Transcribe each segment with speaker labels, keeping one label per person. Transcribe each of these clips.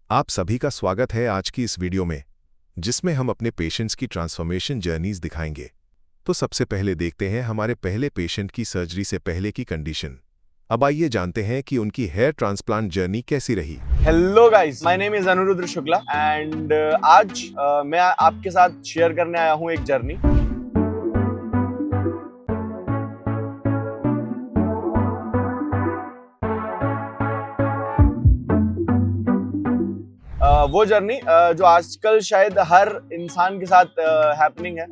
Speaker 1: आप सभी का स्वागत है आज की इस वीडियो में, जिसमें हम अपने पेशेंट्स की ट्रांसफॉर्मेशन जर्नीज दिखाएंगे। तो सबसे पहले देखते हैं हमारे पहले पेशेंट की सर्जरी से पहले की कंडीशन। अब आइए जानते हैं कि उनकी हेयर ट्रांसप्लांट जर्नी कैसी रही।
Speaker 2: Hello guys, my name is Anurudra Shukla and आज मैं आपके साथ शेयर करने आया हूँ एक जर्नी। वो जर्नी जो आजकल शायद हर इंसान के साथ हैपनिंग है।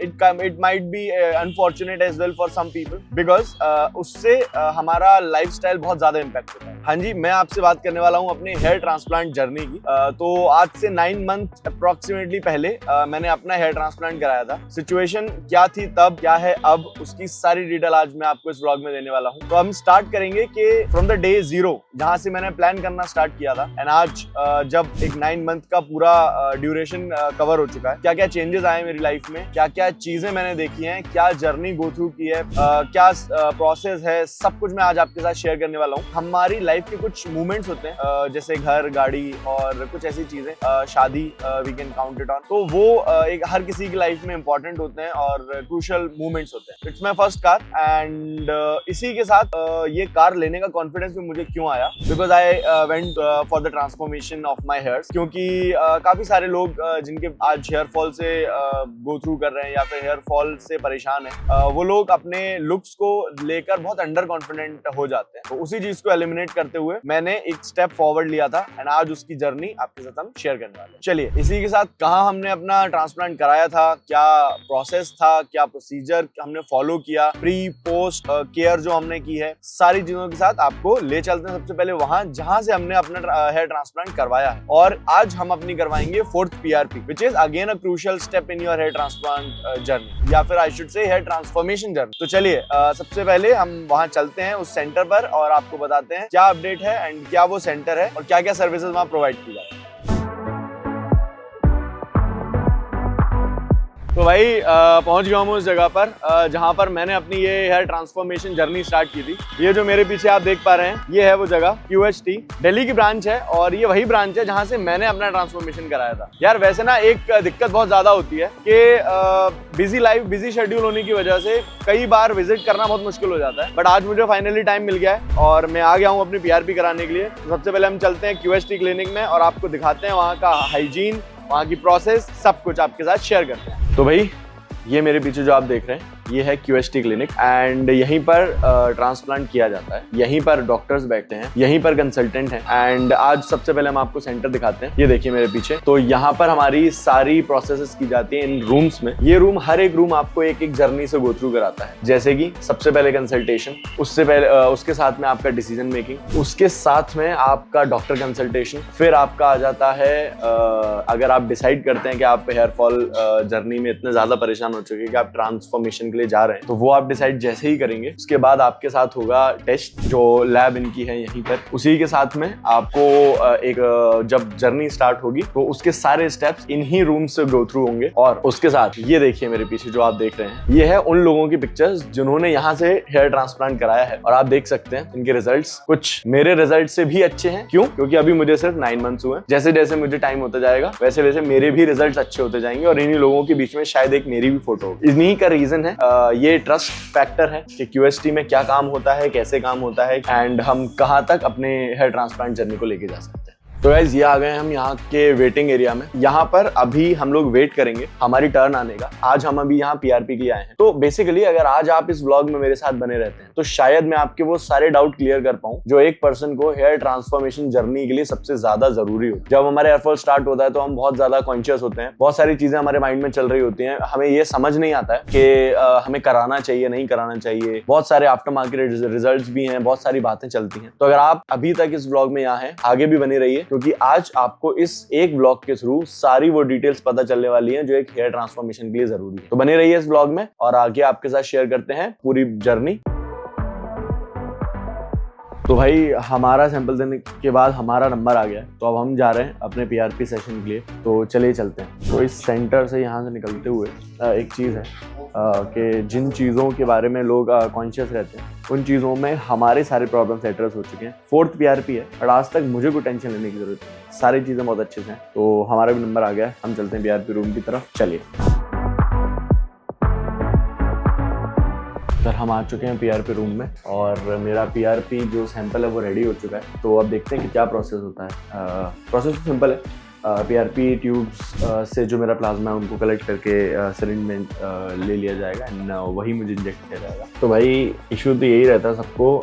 Speaker 2: It might be unfortunate as well for some people because उससे हमारा लाइफस्टाइल बहुत ज्यादा इम्पैक्ट होता है। हाँ जी, मैं आपसे बात करने वाला हूँ अपने हेयर ट्रांसप्लांट जर्नी की। तो आज से 9 मंथ अप्रोक्सीमेटली पहले मैंने अपना हेयर ट्रांसप्लांट कराया था। सिचुएशन क्या थी तब, क्या है अब, उसकी सारी डिटेल आज मैं आपको इस व्लॉग में देने वाला हूँ। तो हम स्टार्ट करेंगे कि फ्रॉम द डे 0 जहाँ से मैंने प्लान करना स्टार्ट किया था एंड आज जब एक 9 मंथ का पूरा ड्यूरेशन कवर हो चुका है, क्या क्या चेंजेस आए मेरी लाइफ में, क्या क्या चीजें मैंने देखी हैं, क्या जर्नी गो थ्रू की है, क्या प्रोसेस है, सब कुछ मैं आज आपके साथ शेयर करने वाला हूँ। हमारी लाइफ के कुछ मूवमेंट्स होते हैं जैसे घर, गाड़ी और कुछ ऐसी चीजें, शादी, we can count it on. तो वो एक हर किसी की लाइफ में इंपॉर्टेंट होते हैं और क्रूशियल मूवमेंट्स होते हैं। It's my first car and इसी के साथ ये कार लेने का कॉन्फिडेंस भी मुझे क्यों आया, because I went for the transformation of my hairs. क्योंकि काफी सारे लोग जिनके आज हेयर फॉल से गो थ्रू कर रहे हैं या फिर हेयर फॉल से परेशान है, वो लोग अपने लुक्स को लेकर बहुत अंडर कॉन्फिडेंट हो जाते हैं। तो उसी चीज को एलिमिनेट करते हुए मैंने एक स्टेप फॉरवर्ड लिया था एंड आज उसकी जर्नी आपके साथ हम शेयर करने वाले हैं। चलिए, इसी के साथ कहाँ हमने अपना ट्रांसप्लांट कराया था, क्या प्रोसेस था, क्या प्रोसीजर हमने फॉलो किया, प्री पोस्ट केयर जो हमने की है, सारी चीजों के साथ आपको ले चलते हैं सबसे पहले वहां जहां से हमने अपना हेयर ट्रांसप्लांट करवाया है। और आज हम अपनी करवाएंगे 4th PRP, which is again a crucial step in your hair transplant journey, या फिर I should say hair transformation journey. तो चलिए सबसे पहले हम वहां चलते हैं उस सेंटर पर और आपको बताते हैं क्या अपडेट है एंड क्या वो सेंटर है और क्या क्या सर्विसेज वहां प्रोवाइड की जाती है। तो भाई पहुंच गया हूँ उस जगह पर जहां पर मैंने अपनी ये हेयर ट्रांसफॉर्मेशन जर्नी स्टार्ट की थी। ये जो मेरे पीछे आप देख पा रहे हैं, ये है वो जगह। QHT दिल्ली की ब्रांच है और ये वही ब्रांच है जहां से मैंने अपना ट्रांसफॉर्मेशन कराया था। यार वैसे ना एक दिक्कत बहुत ज्यादा होती है कि बिजी लाइफ, बिजी शेड्यूल होने की वजह से कई बार विजिट करना बहुत मुश्किल हो जाता है। बट आज मुझे फाइनली टाइम मिल गया है और मैं आ गया हूँ अपनी PRP कराने के लिए। सबसे पहले हम चलते हैं QHT क्लिनिक में और आपको दिखाते हैं वहाँ का हाइजीन, वहाँ की प्रोसेस, सब कुछ आपके साथ शेयर करते हैं। तो भाई ये मेरे पीछे जो आप देख रहे हैं, ये है QHT क्लिनिक एंड यहीं पर ट्रांसप्लांट किया जाता है। यहीं पर डॉक्टर्स बैठते हैं, यहीं पर कंसल्टेंट हैं एंड आज सबसे पहले हम आपको सेंटर दिखाते हैं। ये देखिए मेरे पीछे, तो यहाँ पर हमारी सारी प्रोसेसेस की जाती है इन रूम्स में। ये रूम, हर एक रूम आपको एक एक जर्नी से गो थ्रू कराता है। जैसे कि सबसे पहले कंसल्टेशन, उससे पहले उसके साथ में आपका डिसीजन मेकिंग, उसके साथ में आपका डॉक्टर कंसल्टेशन, फिर आपका आ जाता है अगर आप डिसाइड करते हैं कि आप हेयर फॉल जर्नी में इतने ज्यादा परेशान हो चुके कि आप ट्रांसफॉर्मेशन के लिए जा रहे हैं, तो वो आप डिसाइड जैसे ही करेंगे उसके बाद आपके साथ होगा टेस्ट, जो लैब इनकी है यहीं पर। उसी के साथ में आपको एक जब जर्नी स्टार्ट होगी तो उसके सारे स्टेप्स इन्हीं रूम से गो थ्रू होंगे। और उसके साथ ये देखिए मेरे पीछे जो आप देख रहे हैं, ये है उन लोगों की पिक्चर्स जिन्होंने यहाँ से हेयर ट्रांसप्लांट कराया है और आप देख सकते हैं इनके रिजल्ट्स कुछ मेरे रिजल्ट से भी अच्छे हैं। क्यों? क्योंकि अभी मुझे सिर्फ 9 मंथ्स हुए हैं। जैसे जैसे मुझे टाइम होता जाएगा वैसे वैसे मेरे भी रिजल्ट्स अच्छे होते जाएंगे और इन्हीं लोगों के बीच में शायद एक मेरी भी फोटो होगी। इन्हीं का रीजन है, ये ट्रस्ट फैक्टर है कि QHT में क्या काम होता है, कैसे काम होता है एंड हम कहाँ तक अपने हेयर ट्रांसप्लांट जर्नी को लेके जा सकते हैं। तो गाइस ये आ गए हम यहाँ के वेटिंग एरिया में। यहाँ पर अभी हम लोग वेट करेंगे हमारी टर्न आने का। आज हम अभी यहाँ PRP के लिए आए हैं। तो बेसिकली अगर आज आप इस व्लॉग में मेरे साथ बने रहते हैं तो शायद मैं आपके वो सारे डाउट क्लियर कर पाऊँ जो एक पर्सन को हेयर ट्रांसफॉर्मेशन जर्नी के लिए सबसे ज्यादा जरूरी हो। जब हमारे हेयर फॉल स्टार्ट होता है तो हम बहुत ज्यादा कॉन्शियस होते हैं, बहुत सारी चीजें हमारे माइंड में चल रही होती हैं, हमें ये समझ नहीं आता है कि हमें कराना चाहिए, नहीं कराना चाहिए। बहुत सारे आफ्टर मार्केट रिजल्ट्स भी हैं, बहुत सारी बातें चलती हैं। तो अगर आप अभी तक इस व्लॉग में यहाँ हैं, आगे भी बने रहिए क्योंकि आज आपको इस एक ब्लॉग के थ्रू सारी वो डिटेल्स पता चलने वाली हैं जो एक हेयर ट्रांसफॉर्मेशन के लिए जरूरी है। तो बने रहिए इस ब्लॉग में और आगे आपके साथ शेयर करते हैं पूरी जर्नी। तो भाई हमारा सैंपल देने के बाद हमारा नंबर आ गया है, तो अब हम जा रहे हैं अपने पीआरपी सेशन के लिए। तो चलिए चलते हैं। तो इस सेंटर से यहाँ से निकलते हुए एक चीज़ है कि जिन चीज़ों के बारे में लोग कॉन्शियस रहते हैं उन चीज़ों में हमारे सारे प्रॉब्लम्स एड्रेस हो चुके हैं। 4th पीआरपी है और आज तक मुझे कोई टेंशन लेने की जरूरत नहीं, सारी चीज़ें बहुत अच्छे से हैं। तो हमारा भी नंबर आ गया है, हम चलते हैं पीआरपी रूम की तरफ। चलिए सर, हम आ चुके हैं पीआरपी रूम में और मेरा पीआरपी जो सैंपल है वो रेडी हो चुका है। तो अब देखते हैं कि क्या प्रोसेस होता है। प्रोसेस तो सिंपल है। पीआरपी ट्यूब्स से जो मेरा प्लाज्मा है उनको कलेक्ट करके सिरिंज में ले लिया जाएगा एंड वही मुझे इंजेक्ट किया जाएगा। तो भाई इशू तो यही रहता है सबको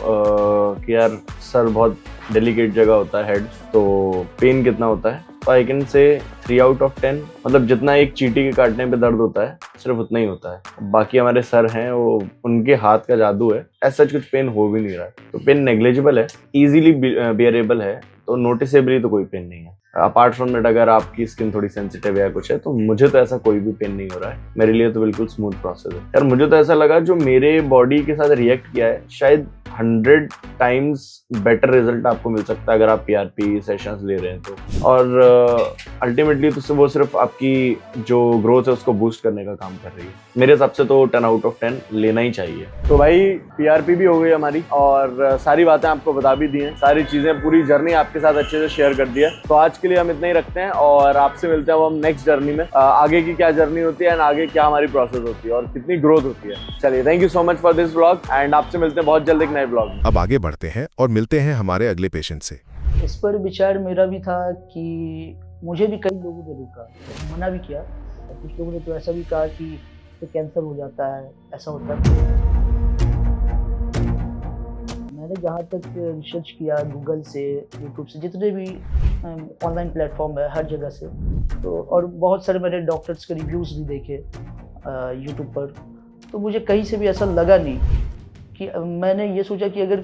Speaker 2: कि यार सर बहुत डेलिकेट जगह होता है हेड, तो पेन कितना होता है? तो I can say 3 out of 10, मतलब जितना एक चींटी के काटने पे दर्द होता है सिर्फ उतना ही होता है। बाकी हमारे सर हैं वो उनके हाथ का जादू है, ऐसा कुछ पेन हो भी नहीं रहा है। तो पेन नेग्लिजिबल है, इजीली बियरेबल है, तो नोटिसेबली तो कोई पेन नहीं है। अपार्ट फ्रॉम दैट अगर आपकी स्किन थोड़ी सेंसिटिव या कुछ है तो मुझे तो ऐसा कोई भी पेन नहीं हो रहा है। मेरे लिए तो बिल्कुल स्मूथ प्रोसेस है यार। मुझे तो ऐसा लगा जो मेरे बॉडी के साथ रिएक्ट किया है शायद 100 times बेटर रिजल्ट आपको मिल सकता है अगर आप पीआरपी सेशंस ले रहे हैं तो। और अल्टीमेटली तो वो सिर्फ आपकी जो ग्रोथ है उसको बूस्ट करने का काम कर रही है। मेरे हिसाब से तो 10 out of 10 लेना ही चाहिए। तो भाई पीआरपी भी हो गई हमारी और सारी बातें आपको बता भी दी हैं, सारी चीजें पूरी जर्नी आपके साथ अच्छे से शेयर कर दी है। तो आज के लिए हम इतना ही रखते हैं और आपसे मिलते हैं अब हम नेक्स्ट जर्नी में। आगे की क्या जर्नी होती है एंड आगे क्या हमारी प्रोसेस होती है और कितनी ग्रोथ होती है। चलिए, thank you so much for this vlog and आपसे मिलते हैं बहुत जल्द एक नए व्लॉग में।
Speaker 1: अब आगे बढ़ते हैं और मिलते हैं हमारे अगले पेशेंट से।
Speaker 3: इस पर विचार मेरा भी था कि मुझे भी कई लोगों ने रोका, मना भी किया और कुछ लोगों ने तो ऐसा भी कहा कि तो कैंसर हो जाता है, ऐसा होता है। मैंने जहाँ तक रिसर्च किया गूगल से, यूट्यूब से, जितने भी ऑनलाइन प्लेटफॉर्म है हर जगह से, तो और बहुत सारे मैंने डॉक्टर्स के रिव्यूज़ भी देखे यूट्यूब पर, तो मुझे कहीं से भी ऐसा लगा नहीं कि मैंने ये सोचा कि अगर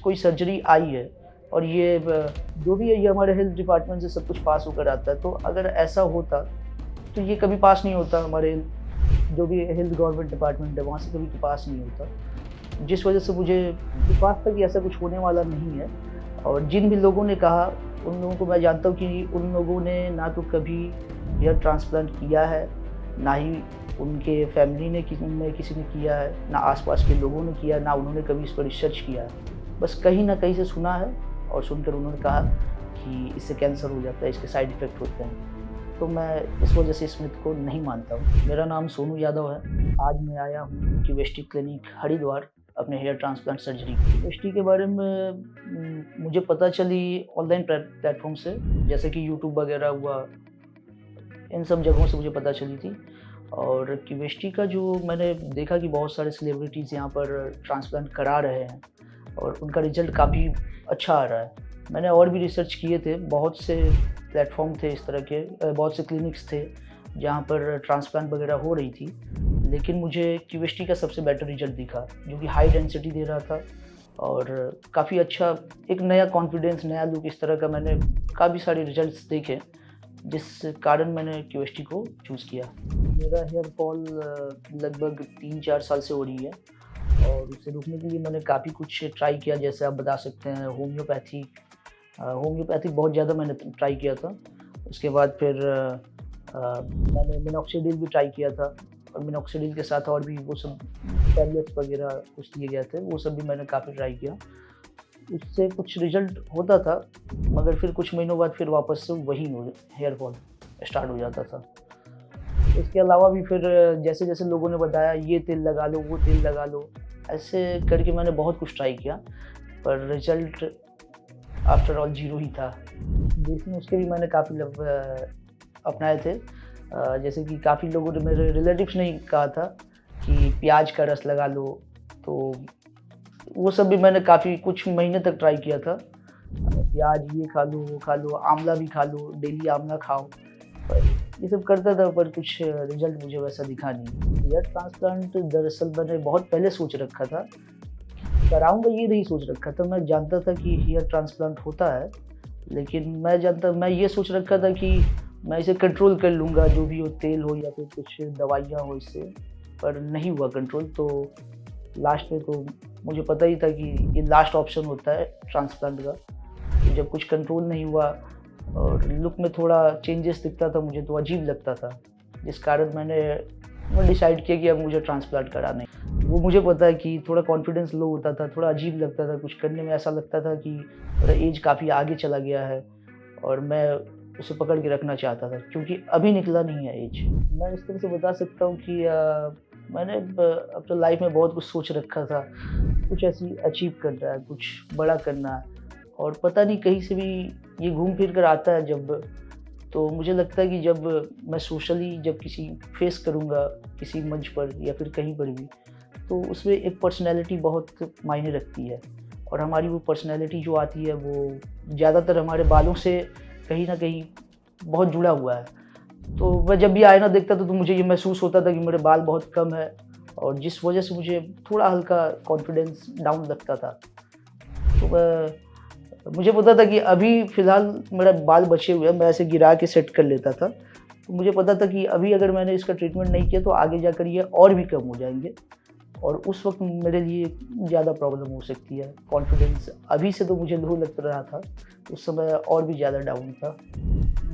Speaker 3: कोई सर्जरी आई है और ये जो भी है ये हमारे हेल्थ डिपार्टमेंट से सब कुछ पास होकर आता है, तो अगर ऐसा होता तो ये कभी पास नहीं होता। हमारे जो भी हेल्थ गवर्नमेंट डिपार्टमेंट है वहाँ से कभी तो पास नहीं होता, जिस वजह से मुझे पास तक ऐसा कुछ होने वाला नहीं है। और जिन भी लोगों ने कहा उन लोगों को मैं जानता हूँ कि उन लोगों ने ना तो कभी हेयर ट्रांसप्लांट किया है, ना ही उनके फैमिली ने किसी ने किया है, ना आसपास के लोगों ने किया, ना उन्होंने कभी इस पर रिसर्च किया है। बस कहीं ना कहीं से सुना है और सुनकर उन्होंने कहा कि इससे कैंसर हो जाता है, इसके साइड इफ़ेक्ट होते हैं। तो मैं इस वजह से इस मिथ को नहीं मानता हूँ। मेरा नाम सोनू यादव है। आज मैं आया हूँ क्यूवेस्टी क्लिनिक हरिद्वार अपने हेयर ट्रांसप्लांट सर्जरी। क्यूवेस्टी के बारे में मुझे पता चली ऑनलाइन प्लेटफॉर्म से, जैसे कि यूट्यूब वगैरह हुआ, इन सब जगहों से मुझे पता चली थी। और क्यूवेस्टी का जो मैंने देखा कि बहुत सारे सेलिब्रिटीज़ यहाँ पर ट्रांसप्लांट करा रहे हैं और उनका रिजल्ट काफ़ी अच्छा आ रहा है। मैंने और भी रिसर्च किए थे, बहुत से प्लेटफॉर्म थे इस तरह के, बहुत से क्लिनिक्स थे जहाँ पर ट्रांसप्लांट वगैरह हो रही थी, लेकिन मुझे क्यूवेस्टी का सबसे बेटर रिजल्ट दिखा, जो कि हाई डेंसिटी दे रहा था और काफ़ी अच्छा, एक नया कॉन्फिडेंस, नया लुक, इस तरह का मैंने काफ़ी सारे रिजल्ट्स देखे, जिस कारण मैंने क्यूवेस्टी को चूज़ किया। मेरा हेयर फॉल लगभग 3-4 साल से हो रही है और उसे रोकने के लिए मैंने काफ़ी कुछ ट्राई किया, जैसे आप बता सकते हैं होम्योपैथिक बहुत ज़्यादा मैंने ट्राई किया था। उसके बाद फिर मैंने मिनॉक्सिडिल भी ट्राई किया था और मिनॉक्सिडिल के साथ और भी वो सब टैबलेट्स वगैरह कुछ दिए गए थे, वो सब भी मैंने काफ़ी ट्राई किया। उससे कुछ रिजल्ट होता था, मगर फिर कुछ महीनों बाद फिर वापस से वही हेयर फॉल स्टार्ट हो जाता था। इसके अलावा भी फिर जैसे जैसे लोगों ने बताया ये तेल लगा लो, वो तेल लगा लो, ऐसे करके मैंने बहुत कुछ ट्राई किया, पर रिजल्ट आफ्टर ऑल 0 ही था। देसी नुस्खे भी मैंने काफ़ी अपनाए थे, जैसे कि काफ़ी लोगों ने, मेरे रिलेटिव्स ने कहा था कि प्याज का रस लगा लो, तो वो सब भी मैंने काफ़ी कुछ महीने तक ट्राई किया था। प्याज ये खा लो, वो खा लो, आंवला भी खा लो, डेली आंवला खाओ, पर ये सब करता था, पर कुछ रिजल्ट मुझे वैसा दिखा नहीं। हेयर ट्रांसप्लांट दरअसल मैंने बहुत पहले सोच रखा था, कराऊंगा ये नहीं सोच रखा था। मैं जानता था कि हेयर ट्रांसप्लांट होता है, लेकिन मैं ये सोच रखा था कि मैं इसे कंट्रोल कर लूँगा, जो भी हो, तेल हो या फिर कुछ दवाइयाँ हो इससे, पर नहीं हुआ कंट्रोल। तो लास्ट में तो मुझे पता ही था कि ये लास्ट ऑप्शन होता है ट्रांसप्लांट का। तो जब कुछ कंट्रोल नहीं हुआ और लुक में थोड़ा चेंजेस दिखता था मुझे, तो अजीब लगता था, जिस कारण मैं डिसाइड किया कि अब मुझे ट्रांसप्लांट कराना है। वो मुझे पता है कि थोड़ा कॉन्फिडेंस लो होता था, थोड़ा अजीब लगता था, कुछ करने में ऐसा लगता था कि मेरा एज काफ़ी आगे चला गया है और मैं उसे पकड़ के रखना चाहता था, क्योंकि अभी निकला नहीं है एज। मैं इस तरह से बता सकता हूँ कि मैंने अपने लाइफ में बहुत कुछ सोच रखा था, कुछ ऐसी अचीव करना है, कुछ बड़ा करना है, और पता नहीं कहीं से भी ये घूम फिर कर आता है जब, तो मुझे लगता है कि जब मैं सोशली जब किसी फेस करूँगा किसी मंच पर या फिर कहीं पर भी, तो उसमें एक पर्सनैलिटी बहुत मायने रखती है, और हमारी वो पर्सनैलिटी जो आती है वो ज़्यादातर हमारे बालों से कहीं ना कहीं बहुत जुड़ा हुआ है। तो मैं जब भी आईना देखता था तो मुझे ये महसूस होता था कि मेरे बाल बहुत कम है, और जिस वजह से मुझे थोड़ा हल्का कॉन्फिडेंस डाउन लगता था। तो मुझे पता था कि अभी फ़िलहाल मेरा बाल बचे हुए हैं, मैं ऐसे गिरा के सेट कर लेता था। तो मुझे पता था कि अभी अगर मैंने इसका ट्रीटमेंट नहीं किया तो आगे जाकर ये और भी कम हो जाएंगे, और उस वक्त मेरे लिए ज़्यादा प्रॉब्लम हो सकती है। कॉन्फिडेंस अभी से तो मुझे लो लग रहा था, उस समय और भी ज़्यादा डाउन था।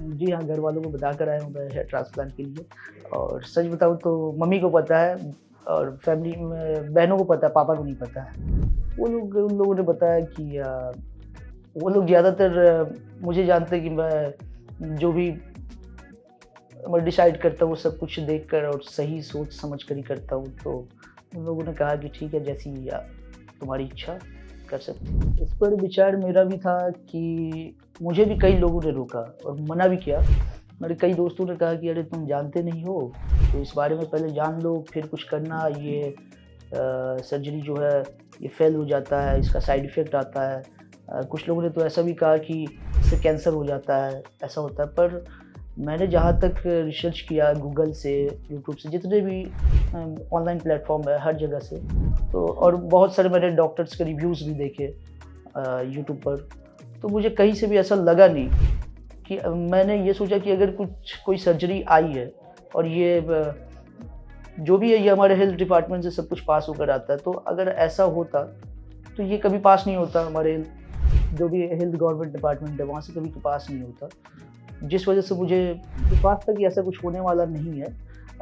Speaker 3: जी हाँ, घर वालों को बता कर आया हूँ मैं हेयर ट्रांसप्लांट के लिए, और सच बताऊँ तो मम्मी को पता है और फैमिली में बहनों को पता है, पापा को नहीं पता है। उन लोगों ने बताया कि वो लोग ज़्यादातर मुझे जानते हैं कि मैं जो भी मैं डिसाइड करता हूँ वो सब कुछ देखकर और सही सोच समझ कर ही करता हूँ। तो उन लोगों ने कहा कि ठीक है, जैसी तुम्हारी इच्छा कर सकते हो। इस पर विचार मेरा भी था कि मुझे भी कई लोगों ने रोका और मना भी किया। मेरे कई दोस्तों ने कहा कि अरे तुम जानते नहीं हो, तो इस बारे में पहले जान लो फिर कुछ करना। ये सर्जरी जो है ये फेल हो जाता है, इसका साइड इफ़ेक्ट आता है। कुछ लोगों ने तो ऐसा भी कहा कि इससे कैंसर हो जाता है, ऐसा होता है। पर मैंने जहाँ तक रिसर्च किया गूगल से, यूट्यूब से, जितने भी ऑनलाइन प्लेटफॉर्म है हर जगह से, तो और बहुत सारे मैंने डॉक्टर्स के रिव्यूज़ भी देखे यूट्यूब पर, तो मुझे कहीं से भी ऐसा लगा नहीं कि मैंने ये सोचा कि अगर कोई सर्जरी आई है और ये जो भी है ये हमारे हेल्थ डिपार्टमेंट से सब कुछ पास होकर आता है, तो अगर ऐसा होता तो ये कभी पास नहीं होता। हमारे जो भी हेल्थ गवर्नमेंट डिपार्टमेंट है वहाँ से कभी तो पास नहीं होता, जिस वजह से मुझे विश्वास था कि ऐसा कुछ होने वाला नहीं है।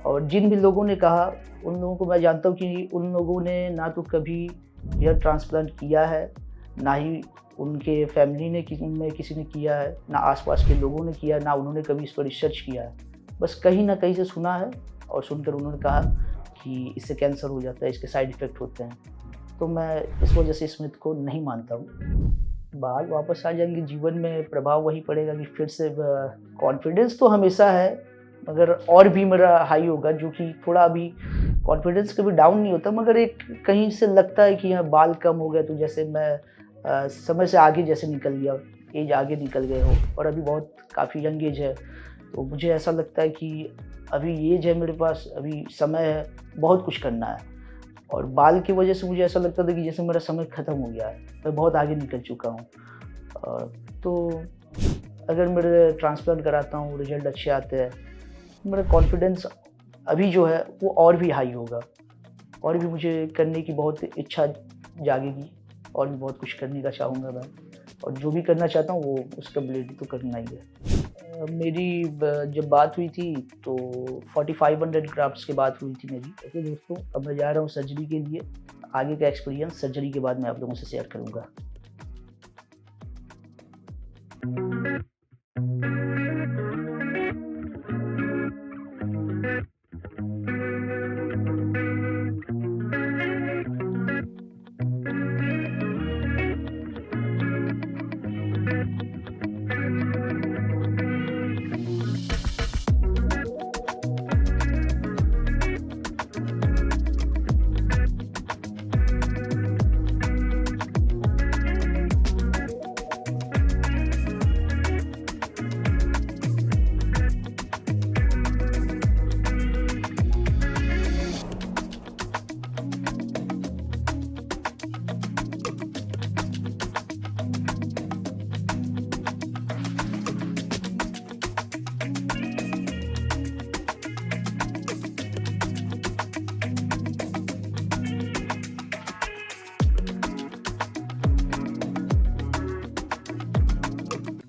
Speaker 3: और जिन भी लोगों ने कहा उन लोगों को मैं जानता हूँ कि उन लोगों ने ना तो कभी हेयर ट्रांसप्लांट किया है, ना ही उनके फैमिली ने किसी ने किया है, ना आसपास के लोगों ने किया है, ना उन्होंने कभी इस पर रिसर्च किया है। बस कहीं ना कहीं से सुना है और सुनकर उन्होंने कहा कि इससे कैंसर हो जाता है, इसके साइड इफ़ेक्ट होते हैं। तो मैं इस वजह से इस मिथ को नहीं मानता हूँ। बाल वापस आ जाएंगे, जीवन में प्रभाव वही पड़ेगा कि फिर से कॉन्फिडेंस तो हमेशा है, मगर और भी मेरा हाई होगा, जो कि थोड़ा अभी कॉन्फिडेंस कभी डाउन नहीं होता, मगर एक कहीं से लगता है कि यहाँ बाल कम हो गए, तो जैसे मैं समय से आगे जैसे निकल गया, एज आगे निकल गए हो, और अभी बहुत काफ़ी यंग एज है, तो मुझे ऐसा लगता है कि अभी एज है मेरे पास, अभी समय है, बहुत कुछ करना है। और बाल की वजह से मुझे ऐसा लगता था कि जैसे मेरा समय ख़त्म हो गया है, मैं बहुत आगे निकल चुका हूँ। तो अगर मेरे ट्रांसप्लांट कराता हूँ, रिजल्ट अच्छे आते हैं, मेरा कॉन्फिडेंस अभी जो है वो और भी हाई होगा, और भी मुझे करने की बहुत इच्छा जागेगी, और भी बहुत कुछ करने का चाहूँगा मैं, और जो भी करना चाहता हूँ वो उसका ब्लेड तो करना ही है। मेरी जब बात हुई थी तो 4500 ग्राफ्ट्स की बात हुई थी मेरी। ओके दोस्तों, अब मैं जा रहा हूँ सर्जरी के लिए। आगे का एक्सपीरियंस सर्जरी के बाद मैं आप लोगों से शेयर करूँगा।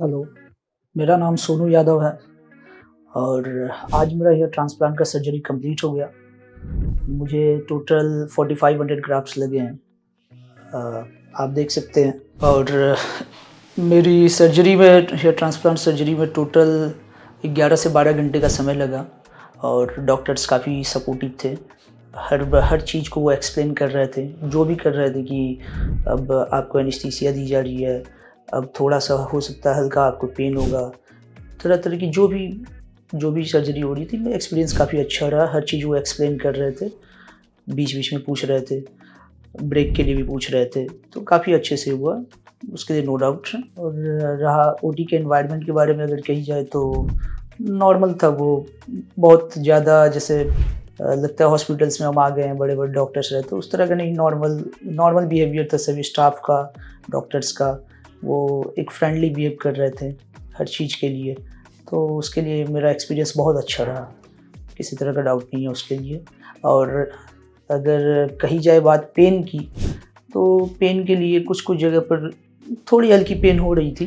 Speaker 3: हेलो, मेरा नाम सोनू यादव है और आज मेरा हेयर ट्रांसप्लांट का सर्जरी कंप्लीट हो गया। मुझे टोटल 4500 ग्राफ्ट्स लगे हैं, आप देख सकते हैं। और मेरी सर्जरी में, हेयर ट्रांसप्लांट सर्जरी में टोटल 11 से 12 घंटे का समय लगा और डॉक्टर्स काफ़ी सपोर्टिव थे। हर चीज़ को वो एक्सप्लेन कर रहे थे, जो भी कर रहे थे कि अब आपको एनेस्थीसिया दी जा रही है, अब थोड़ा-सा हो सकता है हल्का आपको पेन होगा। तरह-तरह की जो भी सर्जरी हो रही थी, एक्सपीरियंस काफ़ी अच्छा रहा। हर चीज़ वो एक्सप्लेन कर रहे थे, बीच-बीच में पूछ रहे थे, ब्रेक के लिए भी पूछ रहे थे, तो काफ़ी अच्छे से हुआ, उसके लिए नो डाउट। और रहा ओटी के एनवायरनमेंट के बारे में अगर कही जाए तो नॉर्मल था वो, बहुत ज़्यादा जैसे लगता है हॉस्पिटल्स में हम आ गए हैं, बड़े-बड़े डॉक्टर्स रहते, उस तरह का नहीं, नॉर्मल बिहेवियर था सभी स्टाफ का, डॉक्टर्स का। वो एक फ्रेंडली बिहेव कर रहे थे हर चीज़ के लिए, तो उसके लिए मेरा एक्सपीरियंस बहुत अच्छा रहा, किसी तरह का डाउट नहीं है उसके लिए। और अगर कही जाए बात पेन की, तो पेन के लिए कुछ जगह पर थोड़ी हल्की पेन हो रही थी,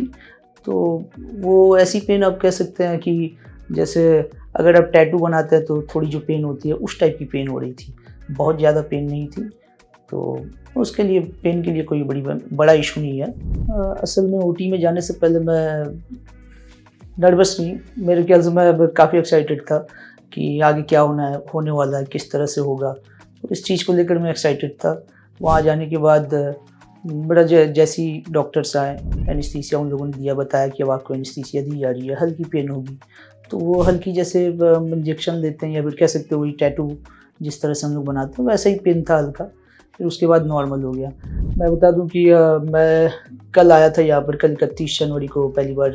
Speaker 3: तो वो ऐसी पेन आप कह सकते हैं कि जैसे अगर आप टैटू बनाते हैं तो थोड़ी जो पेन होती है उस टाइप की पेन हो रही थी, बहुत ज़्यादा पेन नहीं थी। तो उसके लिए पेन के लिए कोई बड़ा इशू नहीं है। असल में ओटी में जाने से पहले मैं नर्वस नहीं, मेरे ख्याल से मैं काफ़ी एक्साइटेड था कि आगे क्या होने वाला है, किस तरह से होगा, तो इस चीज़ को लेकर मैं एक्साइटेड था। वहाँ जाने के बाद बड़ा जैसे ही डॉक्टर्स आए, एनेस्थीसिया उन लोगों ने दिया, बताया कि अब आपको एनेस्थीसिया दी जा रही है, हल्की पेन होगी। तो वो हल्की जैसे इंजेक्शन लेते हैं या फिर कह सकते हो वही टैटू जिस तरह से हम लोग बनाते हैं, वैसा ही पेन था हल्का। फिर उसके बाद नॉर्मल हो गया। मैं बता दूं कि मैं कल आया था यहाँ पर, कल 31 जनवरी को पहली बार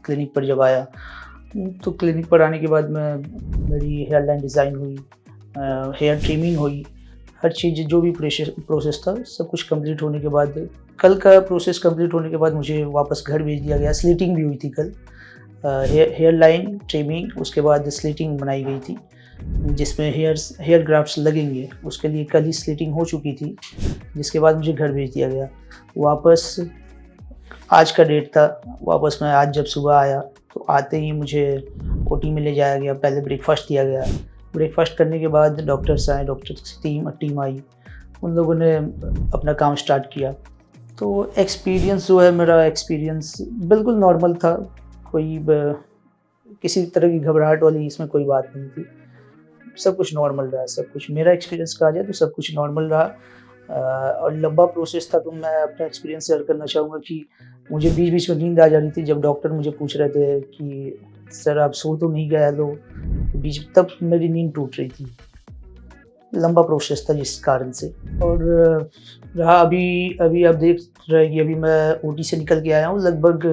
Speaker 3: क्लिनिक पर जब आया, तो क्लिनिक पर आने के बाद मेरी हेयर लाइन डिज़ाइन हुई, हेयर ट्रिमिंग हुई, हर चीज़ जो भी प्रोसेस था सब कुछ कंप्लीट होने के बाद, कल का प्रोसेस कंप्लीट होने के बाद मुझे वापस घर भेज दिया गया। स्लीटिंग भी हुई थी कल, हेयर लाइन ट्रिमिंग, उसके बाद स्लीटिंग बनाई गई थी जिसमें हेयर ग्राफ्ट्स लगेंगे, उसके लिए कल ही स्लीटिंग हो चुकी थी, जिसके बाद मुझे घर भेज दिया गया। वापस आज का डेट था, वापस मैं आज जब सुबह आया तो आते ही मुझे ओटी में ले जाया गया। पहले ब्रेकफास्ट दिया गया, ब्रेकफास्ट करने के बाद डॉक्टर्स आए, डॉक्टर्स की टीम आई, उन लोगों ने अपना काम स्टार्ट किया। तो एक्सपीरियंस जो है, मेरा एक्सपीरियंस बिल्कुल नॉर्मल था, कोई किसी तरह की घबराहट वाली इसमें कोई बात नहीं थी, सब कुछ नॉर्मल रहा। सब कुछ मेरा एक्सपीरियंस कहा जाए तो सब कुछ नॉर्मल रहा। और लंबा प्रोसेस था, तो मैं अपना एक्सपीरियंस शेयर करना चाहूँगा कि मुझे बीच-बीच में नींद आ जा रही थी। जब डॉक्टर मुझे पूछ रहे थे कि सर आप सो तो नहीं गए लो, तब मेरी नींद टूट रही थी। लंबा प्रोसेस था जिस कारण से। और रहा अभी आप देख रहे हैं कि अभी मैं ओटी से निकल के आया हूँ, लगभग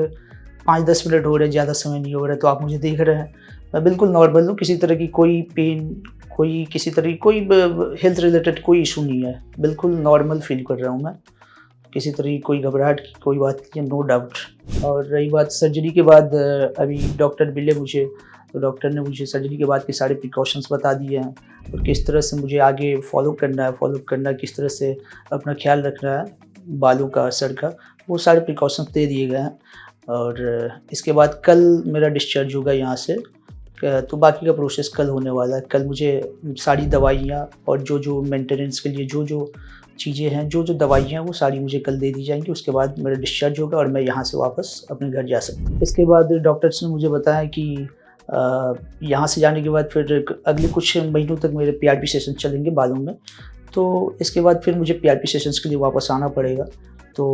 Speaker 3: 5-10 मिनट हो रहे हैं, ज़्यादा समय नहीं हो रहा है। तो आप मुझे देख रहे हैं, मैं बिल्कुल नॉर्मल हूँ, किसी तरह की कोई पेन, किसी तरह की कोई हेल्थ रिलेटेड कोई इशू नहीं है, बिल्कुल नॉर्मल फील कर रहा हूँ मैं, किसी तरह की कोई घबराहट की कोई बात नहीं है, नो डाउट। और रही बात सर्जरी के बाद, अभी डॉक्टर मिले मुझे, तो डॉक्टर ने मुझे सर्जरी के बाद के सारे प्रिकॉशंस बता दिए हैं और किस तरह से मुझे आगे फॉलो करना है, किस तरह से अपना ख्याल रखना है बालों का, सर का, वो सारे प्रिकॉशंस दे दिए गए हैं। और इसके बाद कल मेरा डिस्चार्ज होगा यहाँ से, तो बाकी का प्रोसेस कल होने वाला है। कल मुझे सारी दवाइयाँ और जो मेंटेनेंस के लिए जो चीज़ें हैं, जो दवाइयाँ, वो सारी मुझे कल दे दी जाएंगी। उसके बाद मेरा डिस्चार्ज होगा और मैं यहाँ से वापस अपने घर जा सकता हूँ। इसके बाद डॉक्टर्स ने मुझे बताया कि यहाँ से जाने के बाद फिर अगले कुछ महीनों तक मेरे पीआरपी सेशन चलेंगे बालों में, तो इसके बाद फिर मुझे पीआरपी सेशंस के लिए वापस आना पड़ेगा। तो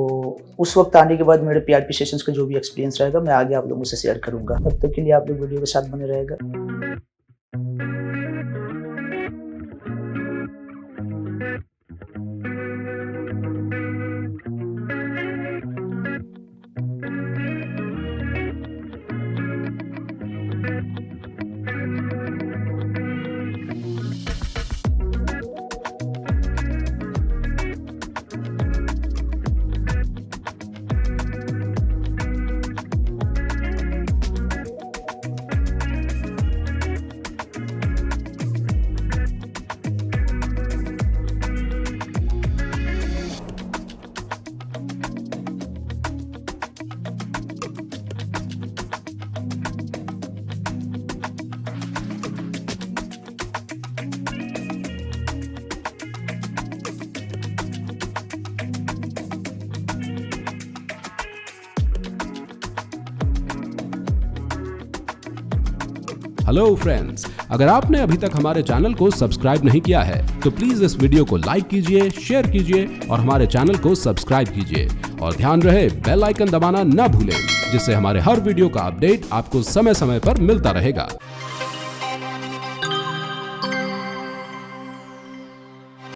Speaker 3: उस वक्त आने के बाद मेरे पीआरपी सेशंस का जो भी एक्सपीरियंस रहेगा, मैं आगे आप लोगों से शेयर करूँगा। तब तक के लिए आप लोग वीडियो के साथ बने रहेगा।
Speaker 4: हेलो फ्रेंड्स, अगर आपने अभी तक हमारे चैनल को सब्सक्राइब नहीं किया है तो प्लीज इस वीडियो को लाइक कीजिए, शेयर कीजिए और हमारे चैनल को सब्सक्राइब कीजिए और ध्यान रहे बेल आइकन दबाना ना भूलें, जिससे हमारे हर वीडियो का अपडेट आपको समय समय पर मिलता रहेगा।